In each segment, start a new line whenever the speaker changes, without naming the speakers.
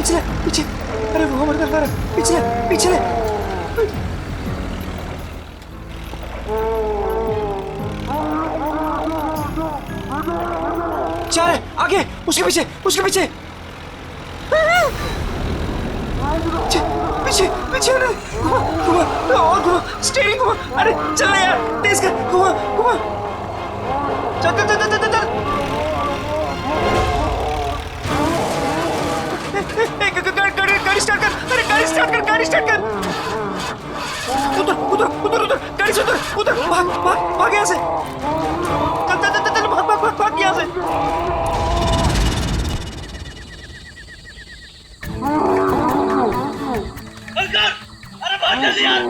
पीछे पीछे, अरे वो हमारी तरफ आ रहा है, पीछे पीछे। जा रहे आगे, उसके पीछे उसके पीछे पीछे पीछे। घुमा घुमा और घुमा, स्टीयरिंग घुमा, अरे चल यार, तेज कर, घुमा घुमा, चल चल चल चल चल। गाड़ी स्टार्ट कर, अरे गाड़ी स्टार्ट कर, गाड़ी स्टार्ट कर। उधर उधर उधर उधर, गाड़ी से उधर उधर, भाग भाग भाग यहाँ से, चल चल चल चल, भाग भाग भाग भाग यहाँ से।
अरे भाग जल्दी यार।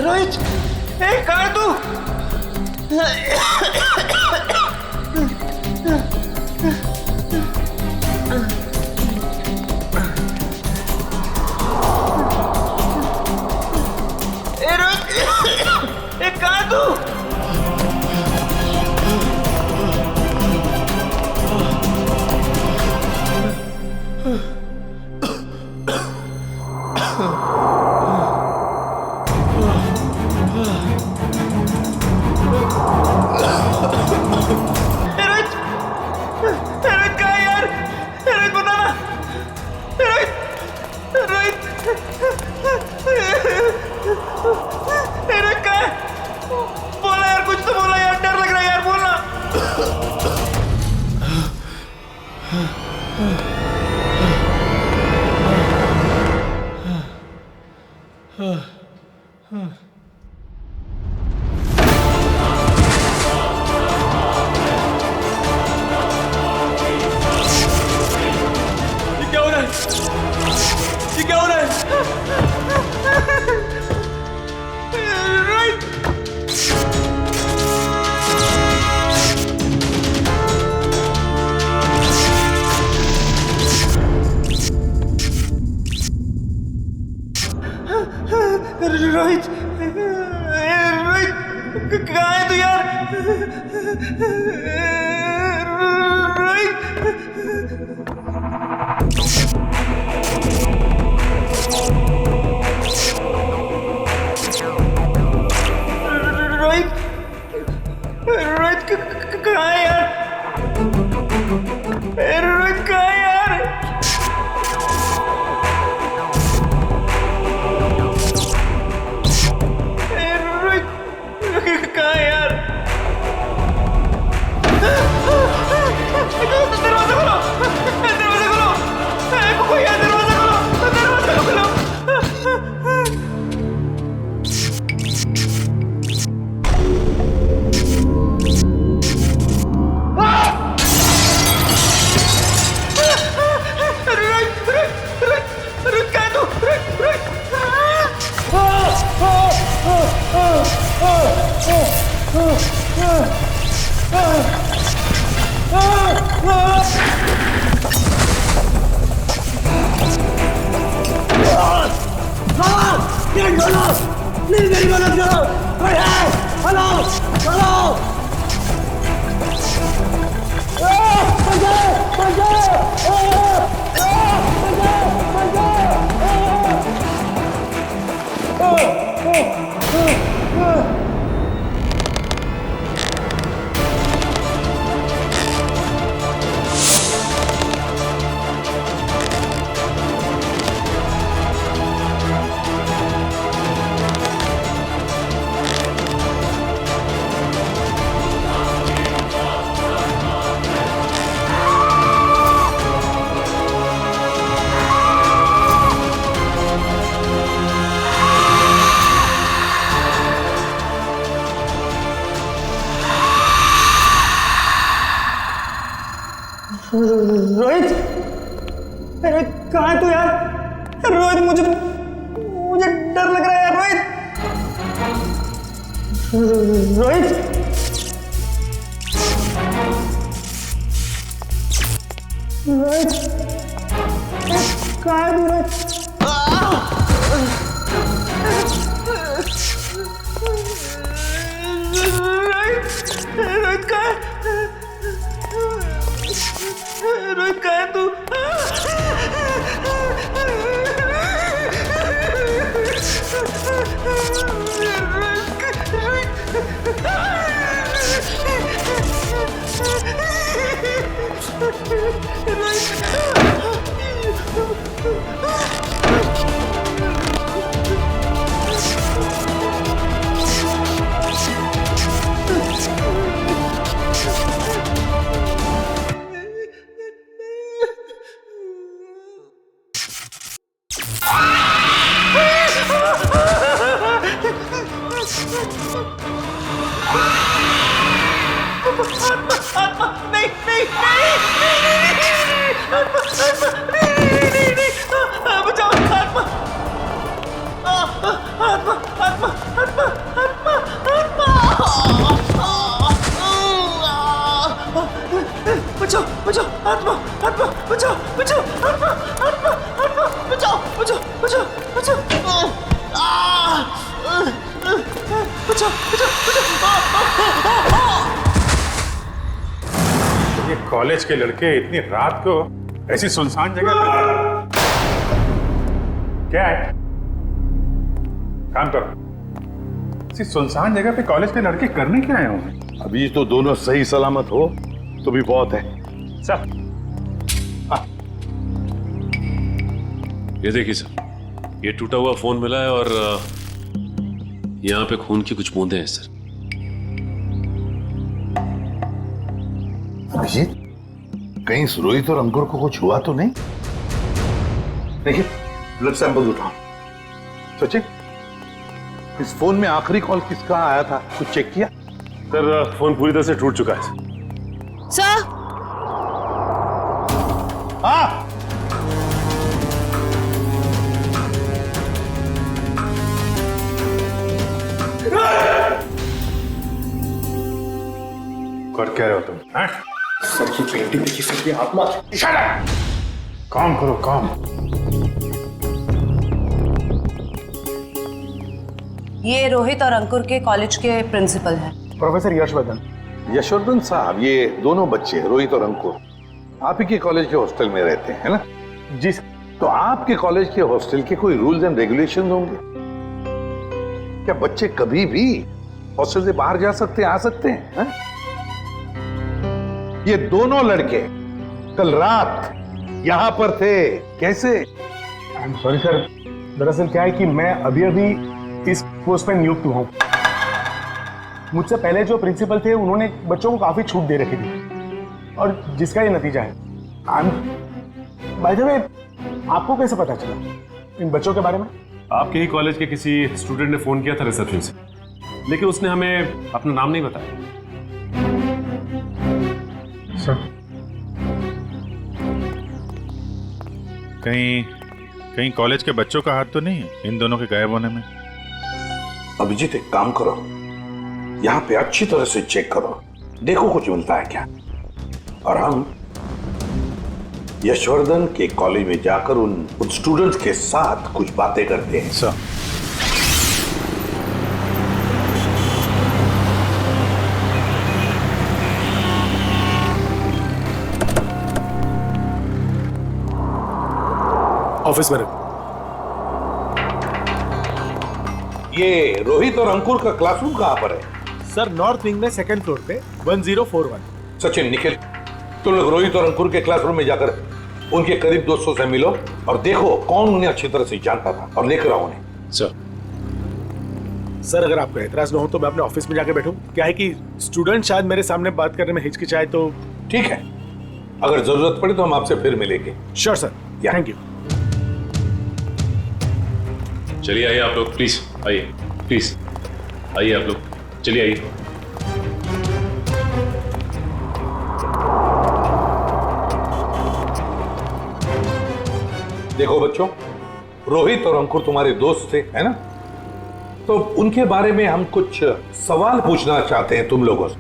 रोहित, कहाँ है तू? रोहित, कहाँ है तू? बोला यार, कुछ तो बोला यार, डर लग रहा है यार, बोलना।
ये क्या हो रहा है? ये क्या हो रहा है?
रोहित, रोहित कहाँ है तू यार? रोहित, रोहित कहाँ है यार? रोहित कहाँ है यार? कहाँ है यार? दरवाजा खोलो, दरवाजा खोलो, कोई है? दरवाजा खोलो, दरवाजा खोलो।
प्लीज मेरी मदद करो, कोई है? हेलो हेलो,
रोहित कहाँ है तू यार? रोहित मुझे डर लग रहा है यार। रोहित रोहित रोहित कहाँ है तू रोहित? रोहित कहाँ है? रोहित कहाँ है तू? बचाओ बचाओ आत्मा आत्मा बचाओ बचाओ आत्मा आत्मा आत्मा बचाओ बचाओ बचाओ बचाओ बचाओ बचाओ।
ये कॉलेज के लड़के इतनी रात को ऐसी सुनसान जगह पर क्या है? काम करो। ऐसी सुनसान जगह पे कॉलेज के लड़के करने क्या आए होंगे?
अभी तो दोनों सही सलामत हो तो भी बहुत है।
सर
ये देखिए सर, ये टूटा हुआ फोन मिला है और यहाँ पे खून की कुछ बूंदें हैं सर।
अभिजीत, कहीं रोहित और अंकुर को कुछ हुआ तो नहीं? देखिए, ब्लड सैंपल उठाओ। सचिन, इस फोन में आखिरी कॉल किसका आया था, कुछ चेक किया?
सर फोन पूरी तरह से टूट चुका है
सर।
हाँ,
कर क्या रहे हो तुम? हाँ?
सर की पेंटिंग देखी सर की आत्मा।
काम करो काम।
ये रोहित और अंकुर के कॉलेज के प्रिंसिपल हैं।
प्रोफेसर यशवर्धन।
यशवर्धन साहब, ये दोनों बच्चे रोहित और अंकुर आप ही के कॉलेज के हॉस्टल में रहते हैं, है ना?
जी सर।
तो आपके कॉलेज के हॉस्टल के कोई रूल्स एंड रेगुलेशंस होंगे क्या? बच्चे कभी भी हॉस्टल से बाहर जा सकते हैं, आ सकते हैं, है? ये दोनों लड़के कल रात यहां पर थे, कैसे?
सॉरी सर, दरअसल क्या है कि मैं अभी अभी इस पोस्ट पर नियुक्त हुआ हूं। मुझसे पहले जो प्रिंसिपल थे उन्होंने बच्चों को काफी छूट दे रखी थी और जिसका ये नतीजा है। बाय द वे, आपको कैसे पता चला इन बच्चों के बारे में?
आपके ही कॉलेज के किसी स्टूडेंट ने फोन किया था रिसेप्शन से, लेकिन उसने हमें अपना नाम नहीं बताया।
सर, कहीं कॉलेज के बच्चों का हाथ तो नहीं है इन दोनों के गायब होने में?
अभिजीत, एक काम करो, यहां पे अच्छी तरह से चेक करो, देखो कुछ मिलता है क्या। और हम यशवर्धन के कॉलेज में जाकर उन स्टूडेंट्स के साथ कुछ बातें करते हैं।
सर,
ऑफिस में
ये रोहित और अंकुर का क्लासरूम कहां पर है?
सर, नॉर्थ विंग में सेकंड फ्लोर पे 1041।
सचिन, निखिल, तुम लोग रोहित और अंकुर के क्लासरूम में जाकर उनके करीब दोस्तों से मिलो और देखो कौन उन्हें अच्छी तरह से जानता था और लेकर आओ उन्हें।
सर, अगर आपको एतराज ना हो तो मैं अपने ऑफिस में जाके बैठूं? क्या है कि स्टूडेंट शायद मेरे सामने बात करने में हिचकिचाए तो।
ठीक है, अगर जरूरत पड़े तो हम आपसे फिर मिलेंगे।
Sure sir, thank you.
चलिए आइए आप लोग, प्लीज आइए, प्लीज आइए आप लोग, चलिए आइए।
देखो बच्चों, रोहित और अंकुर तुम्हारे दोस्त थे, है ना? तो उनके बारे में हम कुछ सवाल पूछना चाहते हैं तुम लोगों से।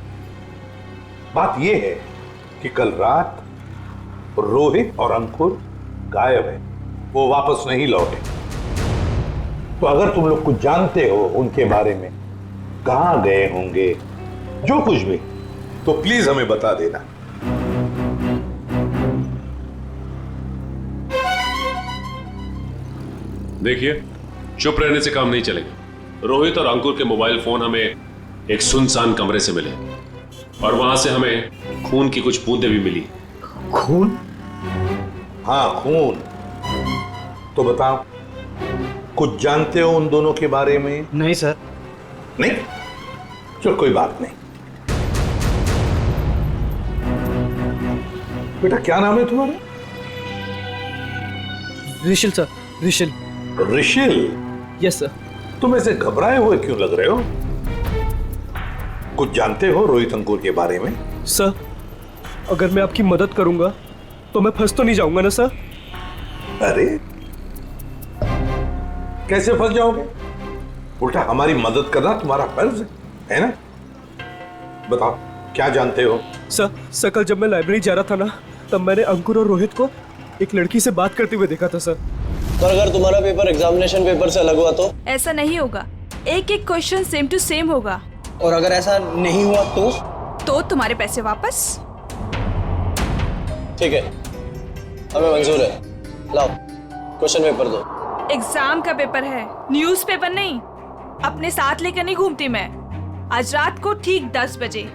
बात यह है कि कल रात रोहित और अंकुर गायब है, वो वापस नहीं लौटे। तो अगर तुम लोग कुछ जानते हो उनके बारे में, कहां गए होंगे, जो कुछ भी, तो प्लीज हमें बता देना।
देखिए, चुप रहने से काम नहीं चलेगा। रोहित और अंकुर के मोबाइल फोन हमें एक सुनसान कमरे से मिले और वहां से हमें खून की कुछ बूंदें भी मिली।
खून?
हाँ, खून। तो बताओ, कुछ जानते हो उन दोनों के बारे में?
नहीं सर।
नहीं? चलो कोई बात नहीं। बेटा क्या नाम है तुम्हारा?
Rishil sir, Rishil.
Rishil?
Yes sir.
तुम ऐसे घबराए हुए क्यों लग रहे हो? कुछ जानते हो रोहित अंकुर के बारे में?
सर, अगर मैं आपकी मदद करूंगा तो मैं फंस तो नहीं जाऊंगा ना सर?
अरे कैसे फंस जाओगे? उल्टा हमारी मदद करना तुम्हारा फर्ज है ना? बताओ क्या जानते हो?
सर, कल जब मैं लाइब्रेरी जा रहा था ना, तब मैंने अंकुर और रोहित को एक लड़की से बात करते हुए देखा था सर।
पर अगर तुम्हारा पेपर एग्जामिनेशन पेपर से अलग हुआ तो?
ऐसा नहीं होगा, एक एक क्वेश्चन सेम टू सेम होगा।
और अगर ऐसा नहीं हुआ तो
तुम्हारे पैसे वापस।
ठीक है, हमें मंजूर है। लाओ क्वेश्चन पेपर दो।
एग्जाम का पेपर है, न्यूज़ पेपर नहीं। अपने साथ लेकर नहीं घूमती मैं। आज रात को ठीक 10 बजे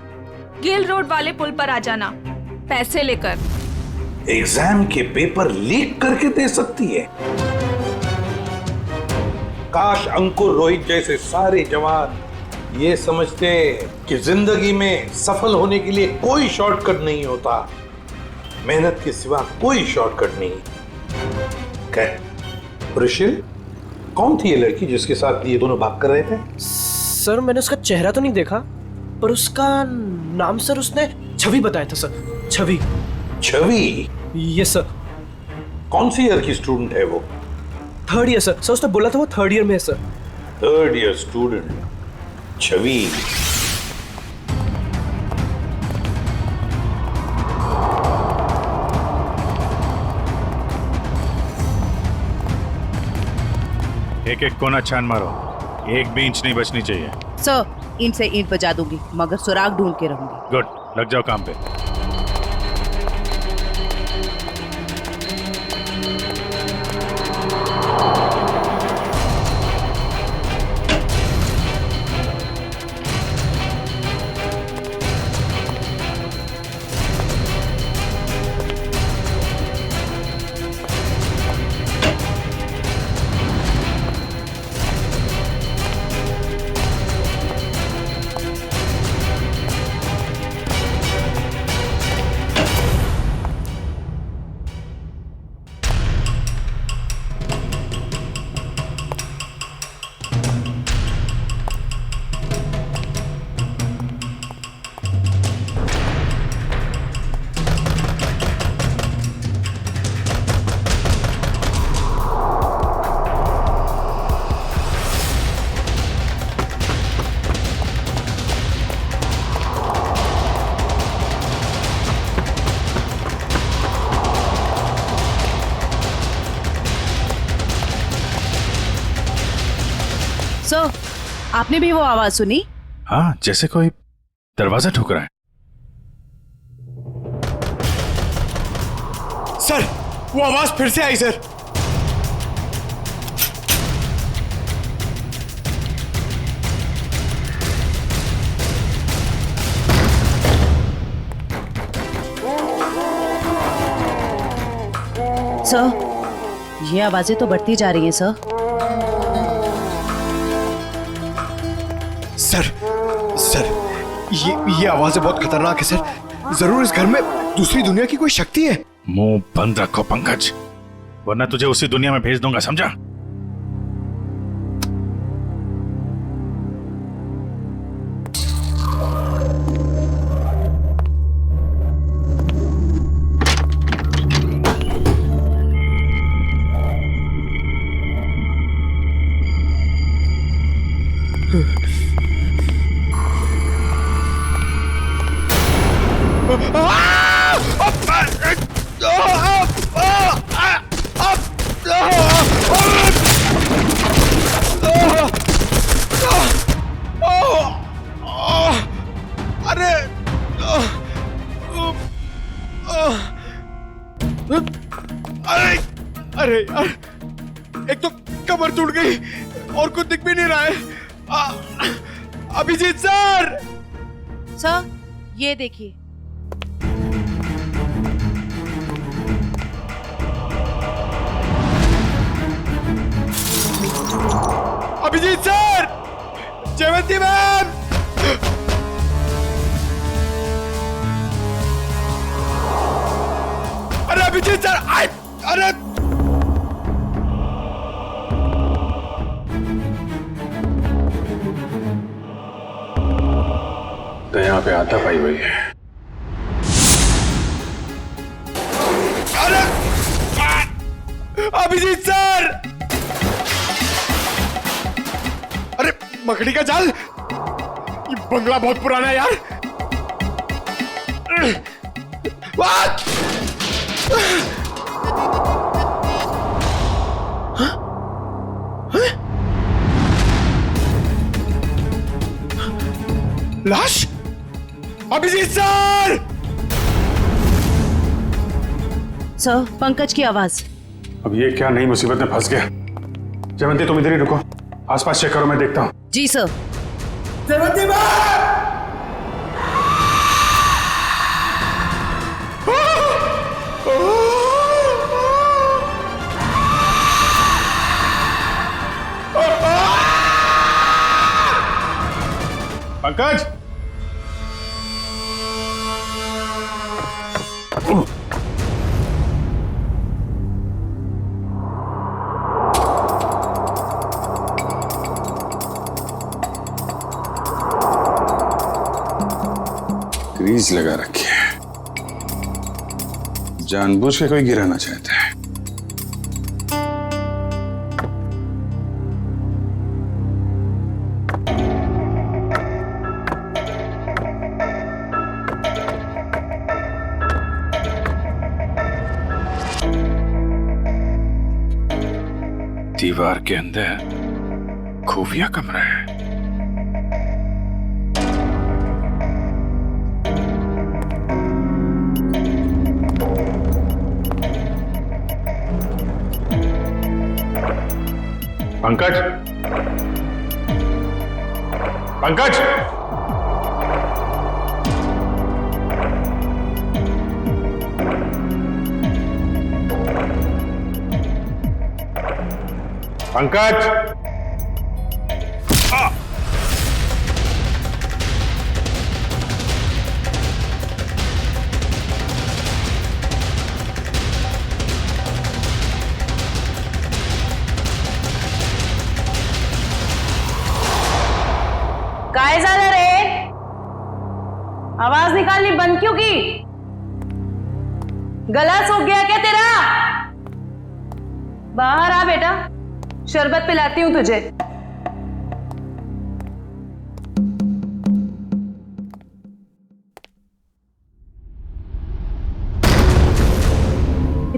गिल रोड वाले पुल पर आ जाना, पैसे लेकर।
एग्जाम के पेपर लीक करके दे सकती है? काश अंकुर रोहित जैसे सारे जवान ये समझते कि जिंदगी में सफल होने के लिए कोई शॉर्टकट नहीं होता, मेहनत के सिवा कोई शॉर्टकट नहीं। ऋषिल, कौन थी ये लड़की जिसके साथ ये दोनों भाग कर रहे थे?
सर, मैंने उसका चेहरा तो नहीं देखा, पर उसका नाम सर उसने छवि बताया था sir. Chhavi.
Chhavi?
Yes sir.
कौन सी ईयर की स्टूडेंट है वो?
3rd year sir. उसने बोला था वो 3rd ईयर में है सर।
3rd ईयर स्टूडेंट छवि।
एक एक कोना छान मारो, एक भी इंच नहीं बचनी चाहिए।
सर, ईंट से ईंट बजा दूंगी, मगर सुराग ढूंढ के रहूंगी।
गुड, लग जाओ काम पे।
सर, आपने भी वो आवाज सुनी?
हाँ, जैसे कोई दरवाजा ठोक रहा है।
सर, वो आवाज फिर से आई सर।
सर, ये आवाजें तो बढ़ती जा रही हैं सर।
सर, ये आवाजें बहुत खतरनाक है सर। जरूर इस घर में दूसरी दुनिया की कोई शक्ति है।
मुंह बंद रखो पंकज, वरना तुझे उसी दुनिया में भेज दूंगा, समझा?
अरे यार, एक तो कमर टूट गई और कुछ दिख भी नहीं रहा है। अभिजीत सर!
सर ये देखिए।
अभिजीत सर! जयवंती मैम! अरे अभिजीत सर! अरे
तो यहाँ पे आता पाई हुई है।
अरे अभिजीत सर! अरे मकड़ी का जाल! ये बंगला बहुत पुराना है यार। What? लाश? अभिजीत सर!
सर पंकज की आवाज।
अब ये क्या नई मुसीबत में फंस गया। जयवंती तुम इधर ही रुको, आसपास चेक करो, मैं देखता हूँ।
जी sir.
Jayvanti ma'am!
Pankaj! Grease लगा रखी है, जानबूझ के कोई गिराना चाहता है। दीवार के अंदर खुफिया कमरा है। पंकज! पंकज! पंकज!
काय झालं रे? आवाज निकालनी बंद क्यों की? गला सूख गया क्या तेरा? बाहर आ बेटा, शरबत पिलाती हूं तुझे।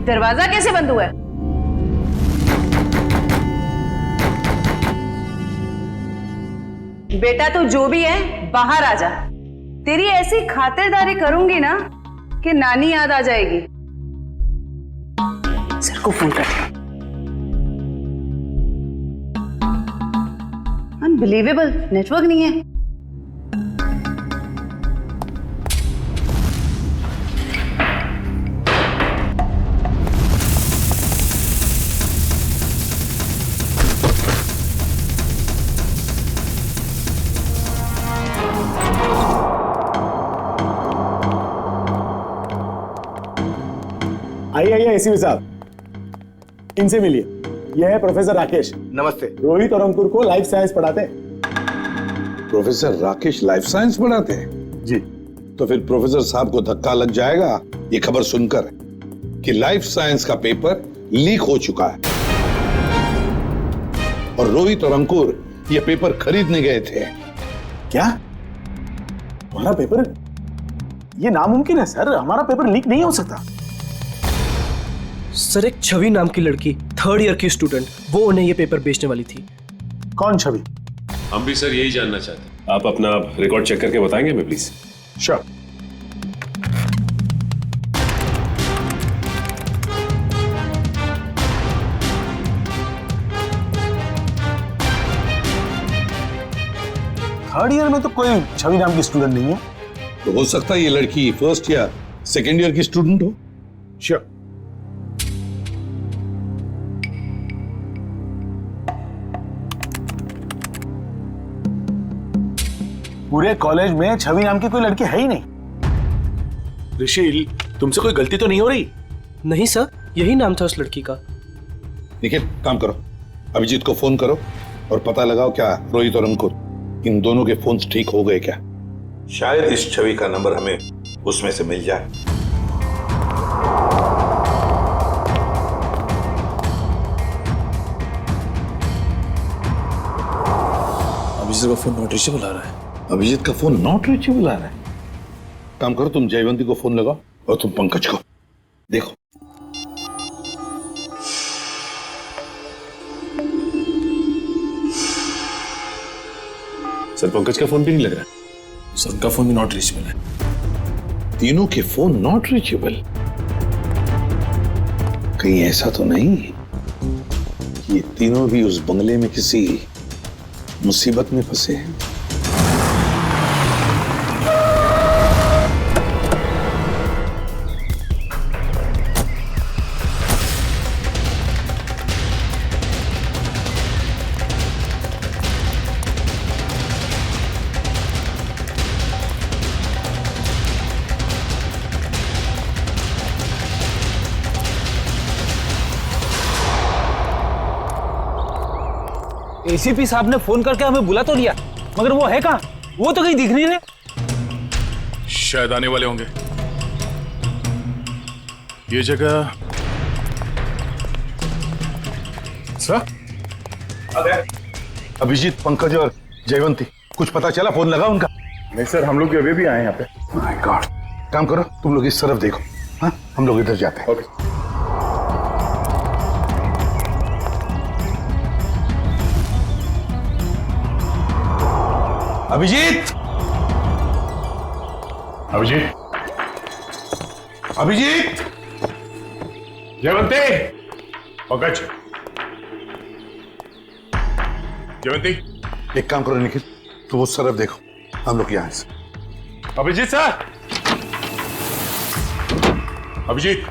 दरवाजा कैसे बंद हुआ है? बेटा तू जो भी है बाहर आ जा। तेरी ऐसी खातिरदारी करूंगी ना कि नानी याद आ जाएगी। सर को फोन कर। अनबिलीवेबल, नेटवर्क नहीं है।
आइए आइए एसीपी साहब, इनसे मिलिए। यह है प्रोफेसर राकेश।
नमस्ते।
रोहित और अंकुर को लाइफ साइंस पढ़ाते हैं।
प्रोफेसर राकेश लाइफ साइंस पढ़ाते हैं?
जी।
तो फिर प्रोफेसर साहब को धक्का लग जाएगा ये खबर सुनकर कि लाइफ साइंस का पेपर लीक हो चुका है और रोहित और अंकुर ये पेपर खरीदने गए थे।
क्या? हमारा पेपर? ये नामुमकिन है सर, हमारा पेपर लीक नहीं हो सकता।
सर एक छवि नाम की लड़की, 3rd ईयर की स्टूडेंट, वो उन्हें ये पेपर बेचने वाली थी।
कौन छवि?
हम भी सर यही जानना चाहते हैं। आप अपना रिकॉर्ड चेक करके बताएंगे हमें प्लीज?
श्योर। थर्ड ईयर में तो कोई छवि नाम की स्टूडेंट नहीं है।
तो हो सकता है ये लड़की फर्स्ट या सेकेंड ईयर की स्टूडेंट हो।
श्योर।
पूरे कॉलेज में छवि नाम की कोई लड़की है ही नहीं।
ऋषि, तुमसे कोई गलती तो नहीं हो रही?
नहीं सर, यही नाम था उस लड़की का।
निखिल, काम करो, अभिजीत को फोन करो और पता लगाओ क्या रोहित और अंकुर इन दोनों के फोन्स ठीक हो गए क्या। शायद इस छवि का नंबर हमें उसमें से मिल जाए।
अभिजीत का फोन नॉट रीचेबल आ रहा है।
अभिजीत का फोन नॉट रीचेबल आ रहा है। काम करो, तुम जयवंती को फोन लगाओ और तुम पंकज को देखो।
सर, पंकज का फोन भी नहीं लग रहा। सर, उनका फोन भी नॉट रीचेबल है।
तीनों के फोन नॉट रीचेबल। कहीं ऐसा तो नहीं कि ये तीनों भी उस बंगले में किसी मुसीबत में फंसे हैं।
एसीपी साहब ने फोन करके हमें बुला तो लिया, मगर वो है कहाँ? वो तो कहीं दिख नहीं रहे।
शायद आने वाले होंगे। ये जगह सर?
अभिजीत, पंकज और जयवंती, कुछ पता चला? फोन लगा उनका?
नहीं सर, हम लोग अभी भी आए यहाँ पे।
My God. काम करो, तुम लोग इस तरफ देखो, हाँ, हम लोग इधर जाते हैं।
ओके।
अभिजीत,
अभिजीत,
अभिजीत,
जयवंती, पंकज, जयवंती।
एक काम करो निखिल, तुम उस तरफ देखो, हम लोग यहाँ से।
Abhijit sir, Abhijit,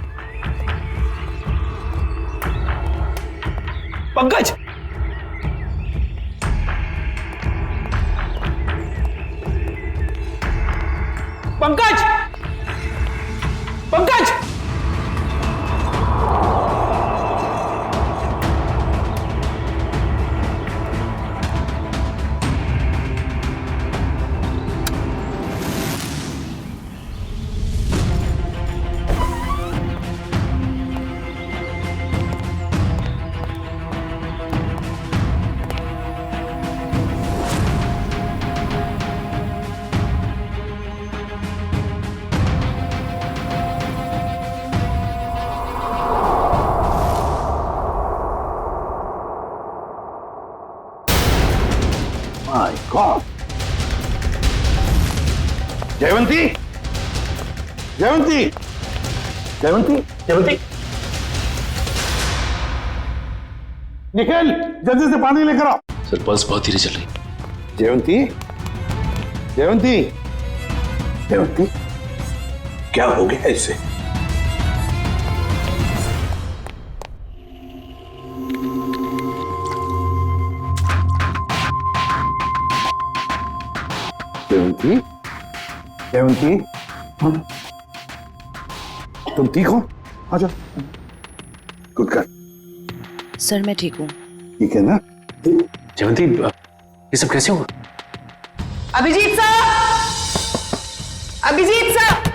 Pankaj, Pankaj, Pankaj,
my god. Jayavanti, Jayavanti, Jayavanti, Jayavanti, Nikhil, जल्दी से पानी लेकर आओ।
सर, पल्स बहुत धीरे चल रही।
जयवंती, जयवंती, जयवंती, क्या हो गया इससे? जयवंती, जयवंती, हाँ? तुम ठीक हो? आ जाओ। Good girl.
सर मैं ठीक हूँ।
ठीक है ना?
जयवंती, ये सब कैसे हुआ?
अभिजीत साहब, अभिजीत साहब,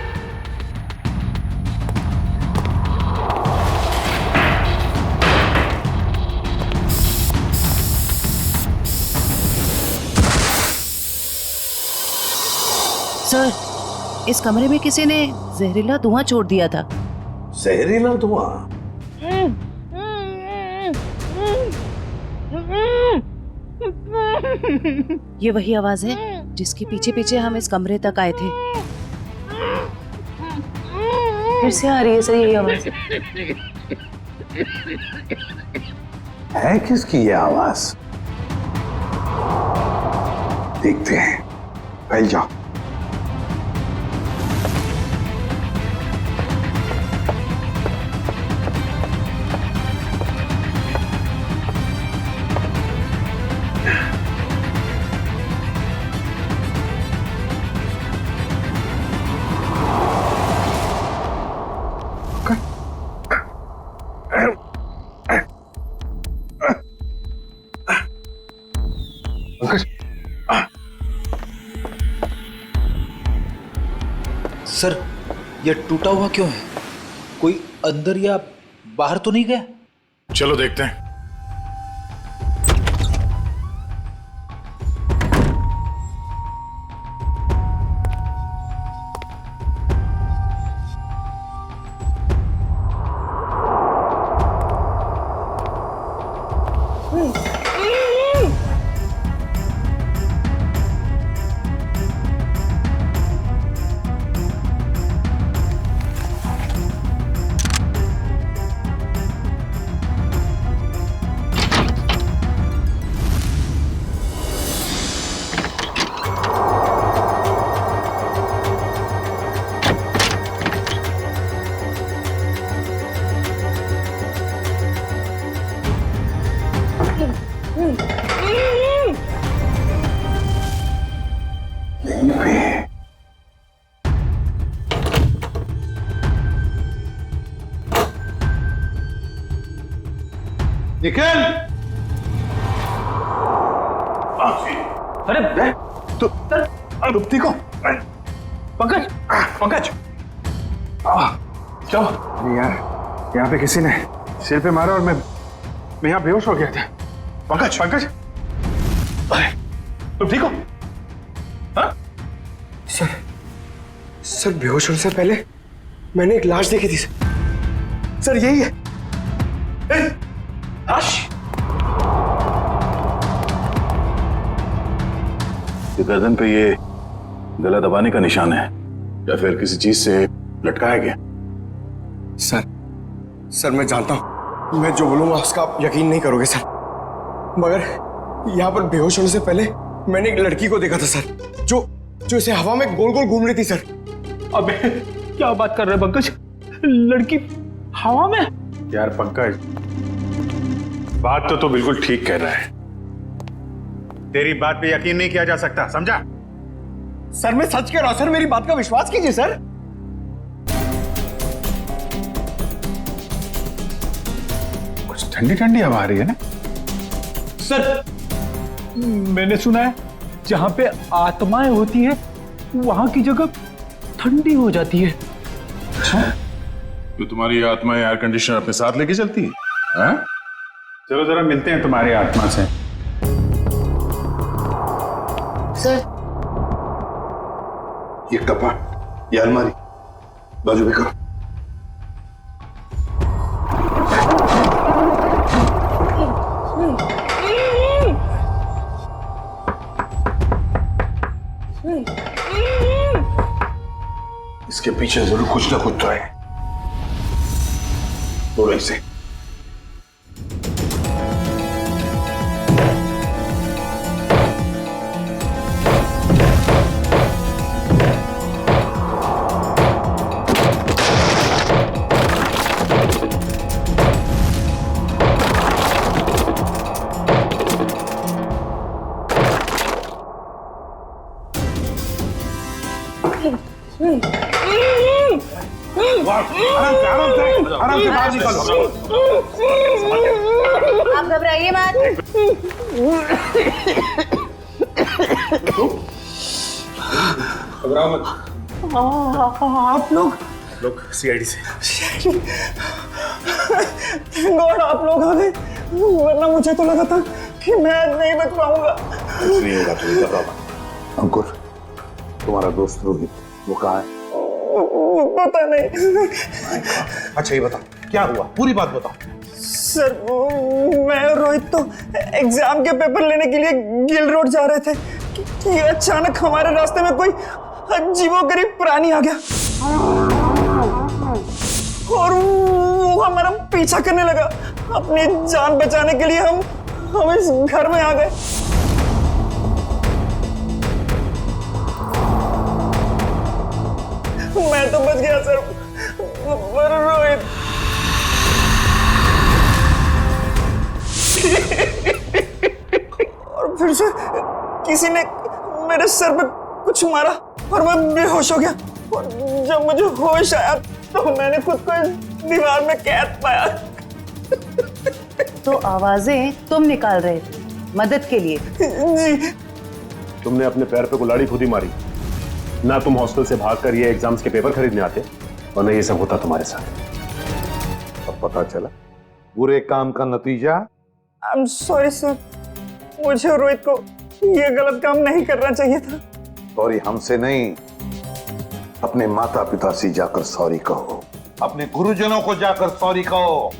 सर इस कमरे में किसी ने जहरीला धुआं छोड़ दिया था।
जहरीला धुआं?
ये वही आवाज है जिसके पीछे पीछे हम इस कमरे तक आए थे। फिर से आ रही है सर यही आवाज।
है किसकी ये आवाज? देखते हैं। फैल जाओ।
सर, ये टूटा हुआ क्यों है? कोई अंदर या बाहर तो नहीं गया?
चलो देखते हैं।
निखिल!
अरे
तो रुपती को
पंकज, पंकज,
चलो। यार यहाँ पे किसी ने सिर पे मारा और मैं यहाँ बेहोश हो गया था। पंकज, पंकज, अरे तुम ठीक हो? हाँ?
सर बेहोश होने से पहले मैंने एक लाश देखी थी सर, यही है।
लाश? ये गर्दन पे ये गला दबाने का निशान है या फिर किसी चीज से लटकाया गया?
सर मैं जानता हूं, मैं जो बोलूंगा उसका आप यकीन नहीं करोगे सर, मगर यहाँ पर बेहोश होने से पहले मैंने एक लड़की को देखा था सर, जो इसे हवा में गोल गोल घूम रही थी सर।
अबे क्या बात कर रहे पंकज? लड़की हवा में?
यार पंकज, बात तो तू बिल्कुल ठीक कह रहा है। तेरी बात पे यकीन नहीं किया जा सकता, समझा?
सर मैं सच कह रहा हूं सर, मेरी बात का विश्वास कीजिए सर।
कुछ ठंडी ठंडी हवा आ रही है ना?
सर मैंने सुना है जहां पे आत्माएं होती है वहां की जगह ठंडी हो जाती है।
तो तुम्हारी आत्मा एयर कंडीशनर अपने साथ लेके चलती है? हाँ? चलो जरा मिलते हैं तुम्हारी आत्मा से।
सर, ये कपाट, ये अलमारी बाजू में करो। इसके पीछे जरूर कुछ ना कुछ तो है। बोलो इसे। आराम से बाहर निकालो।
आप घबराइए मत।
घबराओ मत।
आप
लोग सीआईडी से।
गॉड आप लोग आ गए, वरना मुझे तो लगा था कि मैं नहीं बच पाऊंगा।
नहीं होगा, तुम घबराओ मत। अंकुर, तुम्हारा दोस्त रोहित वो कहाँ है?
पता नहीं।
अच्छा ये बता, क्या हुआ? पूरी बात बताओ।
सर मैं और रोहित तो एग्जाम के पेपर लेने के लिए गिल रोड जा रहे थे कि अचानक हमारे रास्ते में कोई अजीबोगरीब प्राणी आ गया और वो हमारा पीछा करने लगा। अपनी जान बचाने के लिए हम इस घर में आ गए। मैं तो बच गया सर, पर रोहित और फिर से किसी ने मेरे सर पे कुछ मारा और मैं बेहोश हो गया। और जब मुझे होश आया तो मैंने खुद को इस दीवार में कैद पाया।
तो आवाजें तुम निकाल रहे थे मदद के लिए?
जी।
तुमने अपने पैर पे कुल्हाड़ी खुद ही मारी ना। तुम हॉस्टल से भागकर ये एग्जाम्स के पेपर खरीदने आते और न ये सब होता तुम्हारे साथ।
अब पता चला बुरे काम का नतीजा।
आई एम सॉरी सर, मुझे और रोहित को ये गलत काम नहीं करना चाहिए था।
सॉरी हमसे नहीं, अपने माता पिता से जाकर सॉरी कहो, अपने गुरुजनों को जाकर सॉरी कहो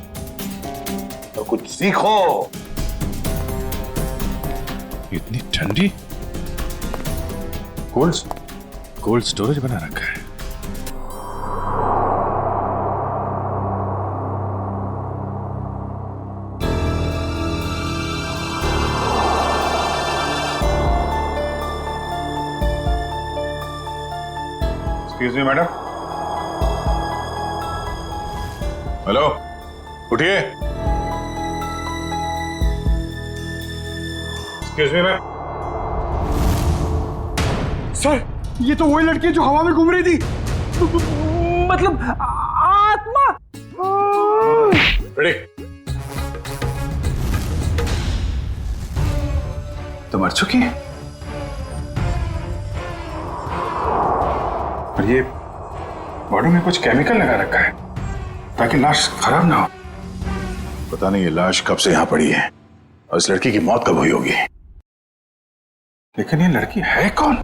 और कुछ सीखो।
इतनी ठंडी कोल्ड स्टोरेज बना रखा है। Excuse me madam. हेलो, उठिए। Excuse me ma'am.
सर, ये तो वही लड़की है जो हवा में घूम रही थी। मतलब आत्मा।
रेडी? तो मर चुकी है और ये बॉडी में कुछ केमिकल लगा रखा है ताकि लाश खराब ना हो। पता नहीं ये लाश कब से यहां पड़ी है और इस लड़की की मौत कब हुई होगी। लेकिन ये लड़की है कौन?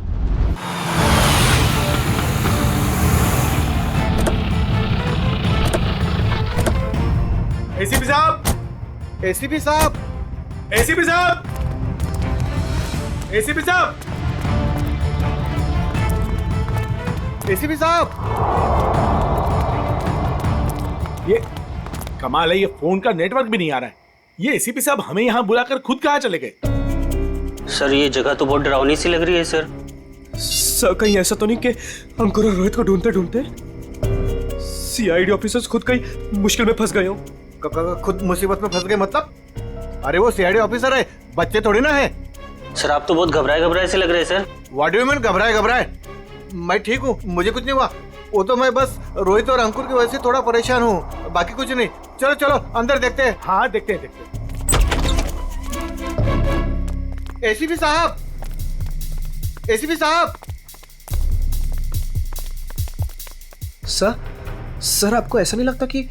एसीपी साहब, एसीपी साहब, एसीपी साहब, एसीपी साहब, एसीपी साहब। ये कमाल है, ये फोन का नेटवर्क भी नहीं आ रहा है। ये एसीपी साहब हमें यहाँ बुलाकर खुद कहाँ चले गए?
सर ये जगह तो बहुत डरावनी सी लग रही है सर।
सर कहीं ऐसा तो नहीं कि अंकुर और रोहित को ढूंढते ढूंढते सीआईडी ऑफिसर्स खुद कहीं मुश्किल में फंस गए हो?
खुद मुसीबत में फंस गए मतलब? अरे वो सीआईडी ऑफिसर है, बच्चे थोड़ी ना है।
सर आप तो बहुत घबराए से लग रहे हैं sir.
What do you mean घबराए? मैं ठीक हूँ, मुझे कुछ नहीं हुआ। वो तो मैं बस रोहित और अंकुर की वजह से थोड़ा परेशान हूँ, बाकी कुछ नहीं। चलो चलो अंदर देखते हैं। हाँ देखते हैं। एसीपी साहब, एसीपी साहब।
सर आपको ऐसा नहीं लगता कि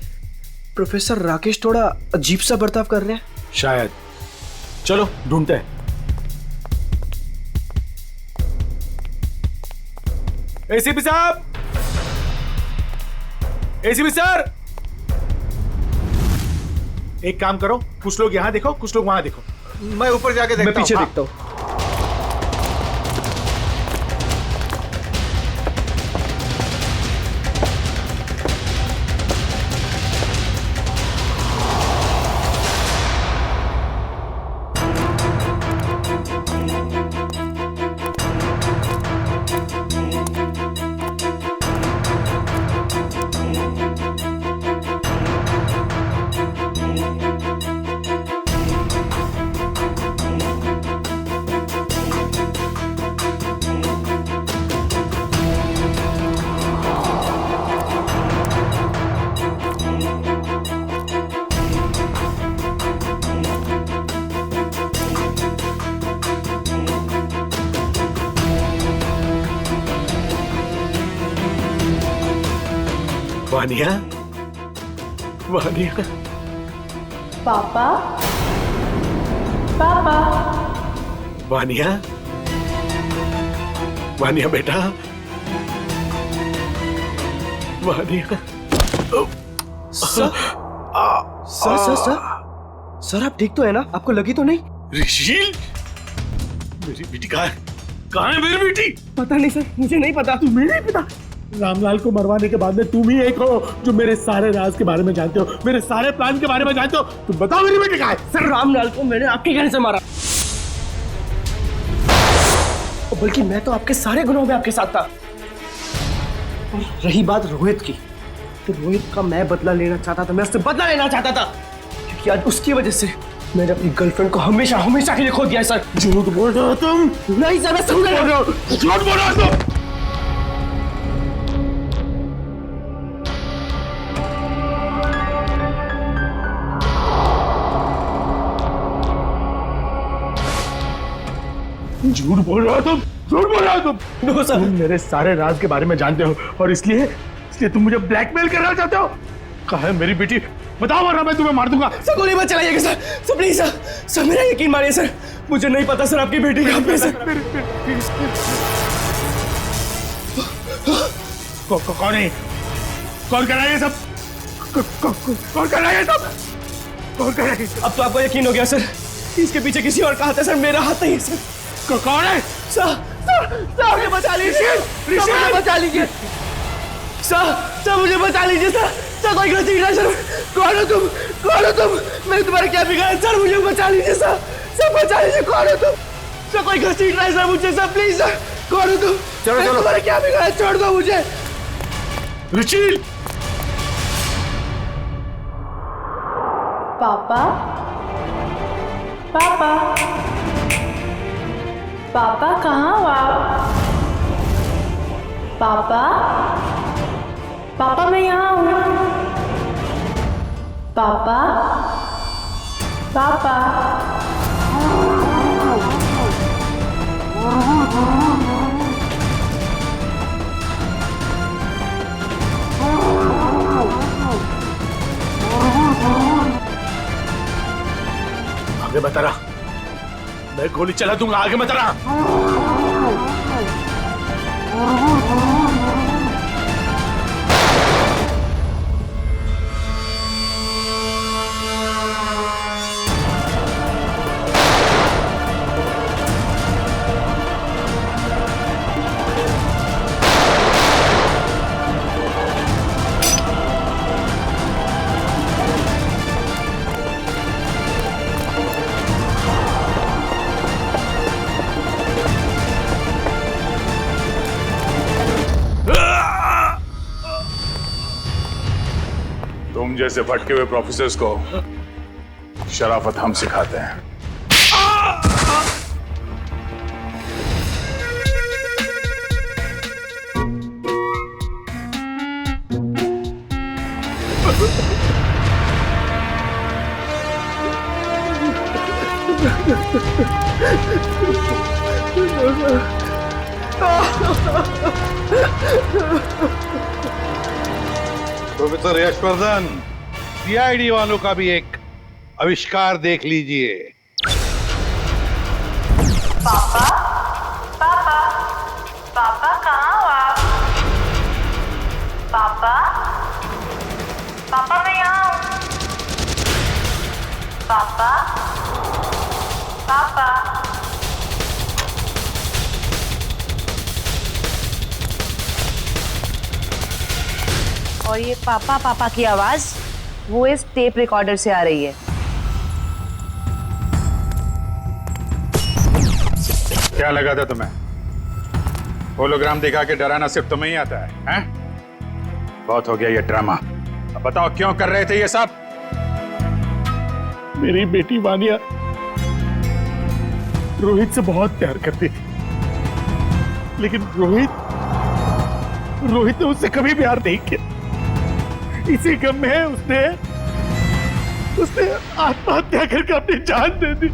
प्रोफेसर राकेश थोड़ा अजीब सा बर्ताव कर रहे हैं?
शायद। चलो ढूंढते हैं। एसीपी साहब, एसीपी सर, एक काम करो, कुछ लोग यहां देखो, कुछ लोग वहां देखो। मैं ऊपर जाके देखता हूं।
मैं पीछे देखता हूं।
वानिया, वानिया।
पापा, पापा।
वानिया, वानिया बेटा, वानिया।
सर आप ठीक तो है ना? आपको लगी तो नहीं?
ऋषिल, मेरी बेटी कहाँ है मेरी बेटी?
पता नहीं सर, मुझे नहीं पता। तुम्हें नहीं पता?
रामलाल को मरवाने के बाद में तुम ही एक हो जो मेरे सारे राज के बारे में जानते हो, मेरे सारे प्लान के बारे में जानते हो। तुम बताओ मेरी बेटी कहाँ है?
सर रामलाल को मैंने आपके कहने से मारा, बल्कि मैं तो आपके सारे गुनाहों में आपके साथ था। और रही बात रोहित की, तो रोहित का मैं बदला लेना चाहता था, मैं उससे बदला लेना चाहता था, क्योंकि आज उसकी वजह से मैंने अपनी गर्लफ्रेंड को हमेशा हमेशा के लिए खो दिया सर।
झूठ बोल रहे हो तुम?
नहीं सर, मैं समझ रहा हूँ।
झूठ बोल रहे हो तुम? झूठ बोल रहे हो तुम? झूठ बोल रहे हो तुम?
No sir.
तुम मेरे सारे राज के बारे में जानते हो और इसलिए तुम मुझे ब्लैकमेल करना चाहते हो? कहाँ है मेरी बेटी? बताओ वरना मैं तुम्हें मार दूंगा।
सर गोली मत चलाइएगा sir, sir please sir, sir मेरा यकीन मानिए सर, मुझे नहीं पता सर आपकी बेटी कहाँ पे सर।
कौन है? कौन कर रहा है ये सब? कौन कर रहा है ये सब? कौन कर रहा है?
अब तो आपको यकीन हो गया सर, इसके पीछे किसी और का हाथ है सर, मेरा हाथ नहीं है सर।
कौन है?
सर मुझे बचा लीजिए, मुझे बचा लीजिए सर, मुझे बचा लीजिए सर, कोई गलती नहीं सर। कौन हो तुम? कौन हो तुम? मैंने तुम्हारा क्या बिगाड़ा सर? मुझे बचा लीजिए सर, बचा लीजिए। कौन हो तुम? सर कोई गलती नहीं सर मुझे सर, प्लीज सर। कौन हो तुम?
चलो चलो,
तुम्हारा क्या बिगाड़ा? छोड़ दो मुझे।
रुचिल!
पापा, पापा, पापा कहाँ हो आप? पापा, पापा मैं यहाँ हूँ। पापा, पापा,
आगे मत रहा, मैं गोली चला दूंगा। आगे मत रहा।
तुम जैसे भटके हुए प्रोफेसर्स को शराफत हम सिखाते हैं।
प्रोफेसर यशवर्धन, सीआईडी वालों का भी एक आविष्कार देख लीजिए।
पापा, पापा, पापा कहाँ हो आप? पापा, पापा मैं यहाँ हूँ। पापा, पापा,
और ये पापा पापा की आवाज वो इस टेप रिकॉर्डर से आ रही है।
क्या लगा था तुम्हें? होलोग्राम दिखा के डराना सिर्फ तुम्हें ही आता है, हैं? बहुत हो गया ये ड्रामा। अब बताओ क्यों कर रहे थे ये सब?
मेरी बेटी वानिया रोहित से बहुत प्यार करती थी, लेकिन रोहित ने उससे कभी प्यार नहीं किया। इसी गम में उसने आत्महत्या करके अपनी जान दे दी।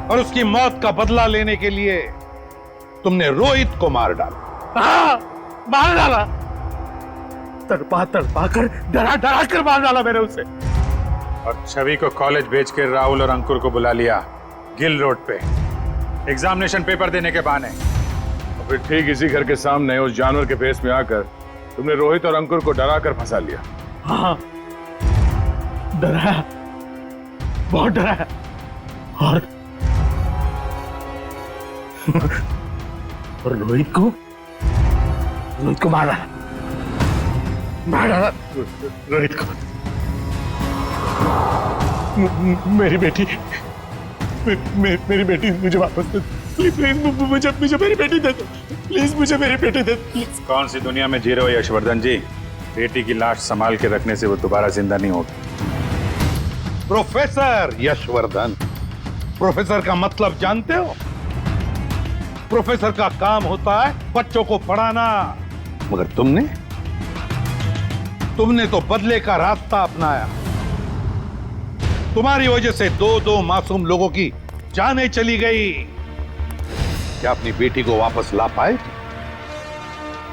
और उसकी मौत का बदला लेने के लिए तुमने रोहित को मार डाला।
हाँ, मार डाला। तड़पा कर डरा कर मार डाला मैंने उसे।
और छवि को कॉलेज भेज के राहुल और अंकुर को बुला लिया गिल रोड पे एग्जामिनेशन पेपर देने के बहाने। और फिर ठीक इसी घर के सामने उस जानवर के फेस में आकर तुमने रोहित और अंकुर को डरा कर फंसा लिया।
हाँ, डराया, बहुत डराया। और रोहित को मार डाला रोहित को। मेरी बेटी मेरी बेटी मुझे वापस दे दो। प्लीज मुझे मेरी बेटी दे दो। प्लीज मुझे मेरी बेटी दे दो। प्लीज।
कौन सी दुनिया में जी रहे हो यशवर्धन जी? बेटी की लाश संभाल के रखने से वो दोबारा जिंदा नहीं होगी।
प्रोफेसर यशवर्धन, प्रोफेसर का मतलब जानते हो? प्रोफेसर का काम होता है बच्चों को पढ़ाना, मगर तुमने तो बदले का रास्ता अपनाया। तुम्हारी वजह से दो मासूम लोगों की जानें चली गई। क्या अपनी बेटी को वापस ला पाए?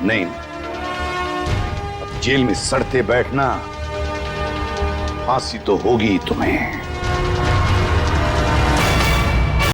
नहीं, अब जेल में सड़ते बैठना, फांसी तो होगी तुम्हें।